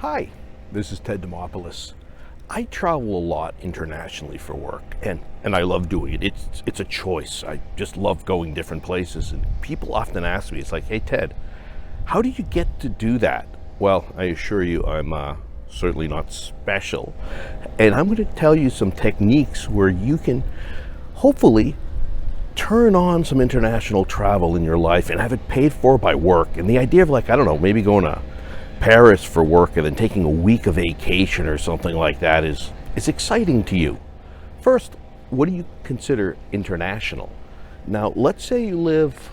Hi, this is Ted Demopoulos. I travel a lot internationally for work, and I love doing it. It's a choice. I just love going different places, and people often ask me, it's like, hey Ted, how do you get to do that? Well, I assure you I'm certainly not special, and I'm going to tell you some techniques where you can hopefully turn on some international travel in your life and have it paid for by work. And the idea of, like, I don't know, maybe going to Paris for work and then taking a week of vacation or something like that is exciting to you. First, what do you consider international? Now, let's say you live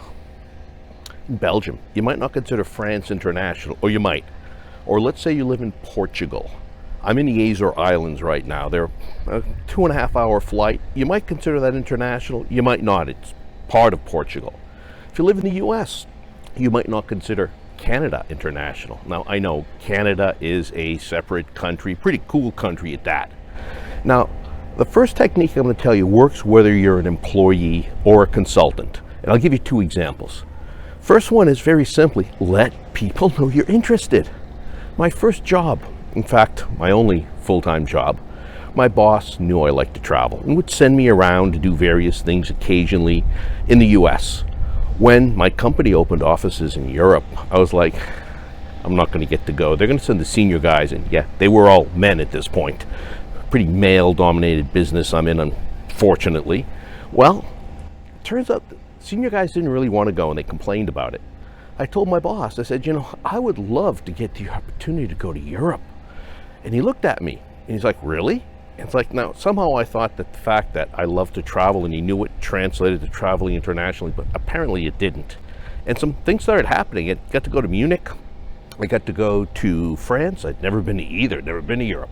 in Belgium. You might not consider France international, or you might. Or let's say you live in Portugal. I'm in the Azores Islands right now. They're a 2.5 hour flight. You might consider that international. You might not. It's part of Portugal. If you live in the US, you might not consider Canada international. Now, I know Canada is a separate country, pretty cool country at that. Now, the first technique I'm going to tell you works whether you're an employee or a consultant. And I'll give you two examples. First one is very simply, let people know you're interested. My first job, in fact, my only full-time job, my boss knew I liked to travel and would send me around to do various things occasionally in the US. When my company opened offices in Europe, I was like, I'm not going to get to go. They're going to send the senior guys in. Yeah, they were all men at this point. Pretty male-dominated business I'm in, unfortunately. Well, it turns out the senior guys didn't really want to go, and they complained about it. I told my boss, I said, I would love to get the opportunity to go to Europe. And he looked at me, and he's like, really? And it's like, now, somehow I thought that the fact that I love to travel, and he knew it translated to traveling internationally, but apparently it didn't. And some things started happening. I got to go to Munich. I got to go to France. I'd never been to either, never been to Europe.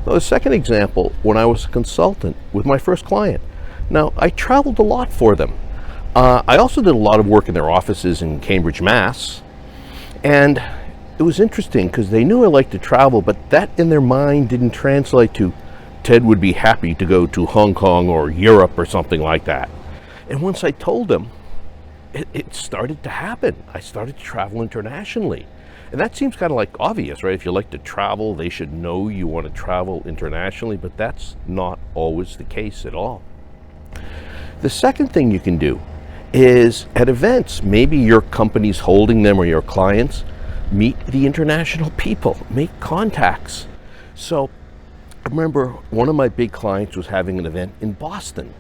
Now, the second example, when I was a consultant with my first client. Now, I traveled a lot for them. I also did a lot of work in their offices in Cambridge, Mass. And it was interesting because they knew I liked to travel, but that in their mind didn't translate to Ted would be happy to go to Hong Kong or Europe or something like that. And once I told them, it started to happen. I started to travel internationally. And that seems kind of like obvious, right? If you like to travel, they should know you want to travel internationally, but that's not always the case at all. The second thing you can do is at events, maybe your company's holding them or your clients, meet the international people, make contacts. So I remember one of my big clients was having an event in Boston,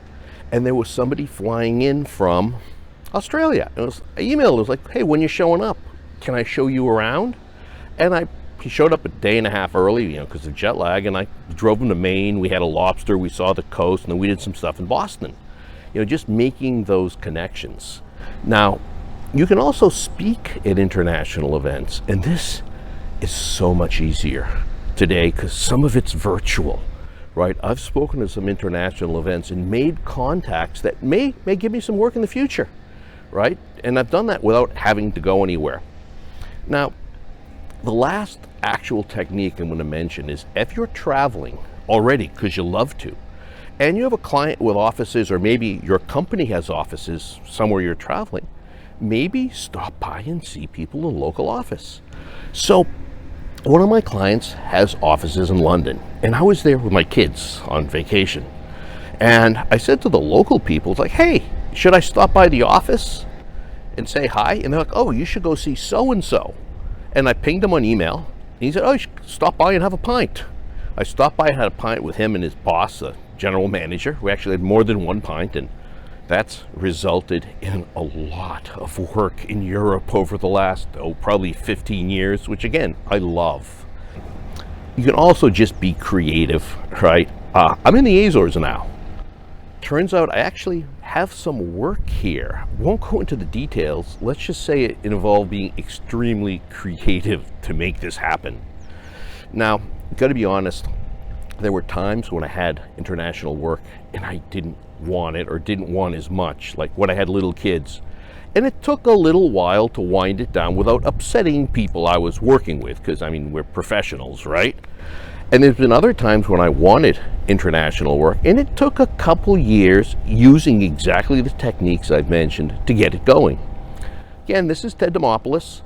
and there was somebody flying in from Australia. I emailed, it was like, hey, when you showing up? Can I show you around? And he showed up a day and a half early, because of jet lag, and I drove him to Maine. We had a lobster, we saw the coast, and then we did some stuff in Boston. Just making those connections. Now, you can also speak at international events, and this is so much easier today because some of it's virtual, right? I've spoken at some international events and made contacts that may give me some work in the future, right? And I've done that without having to go anywhere. Now, the last actual technique I'm going to mention is if you're traveling already because you love to, and you have a client with offices, or maybe your company has offices somewhere you're traveling, maybe stop by and see people in the local office. So one of my clients has offices in London, and I was there with my kids on vacation. And I said to the local people, it's like, hey, should I stop by the office and say hi? And they're like, oh, you should go see so-and-so. And I pinged him on email, and he said, oh, you should stop by and have a pint. I stopped by and had a pint with him and his boss, the general manager. We actually had more than one pint, and that's resulted in a lot of work in Europe over the last, probably 15 years, which again, I love. You can also just be creative, right? I'm in the Azores now. Turns out I actually have some work here. Won't go into the details. Let's just say it involved being extremely creative to make this happen. Now, got to be honest, there were times when I had international work and I didn't want it, or didn't want as much, like when I had little kids. And it took a little while to wind it down without upsetting people I was working with, because we're professionals, right? And there's been other times when I wanted international work, and it took a couple years using exactly the techniques I've mentioned to get it going. Again, this is Ted Demopoulos.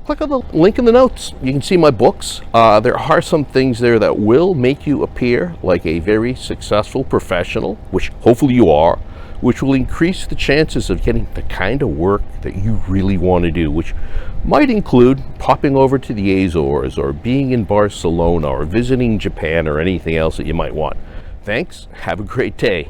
click on the link in the notes. You can see my books. There are some things there that will make you appear like a very successful professional, which hopefully you are, which will increase the chances of getting the kind of work that you really want to do, which might include popping over to the Azores or being in Barcelona or visiting Japan or anything else that you might want. Thanks. Have a great day.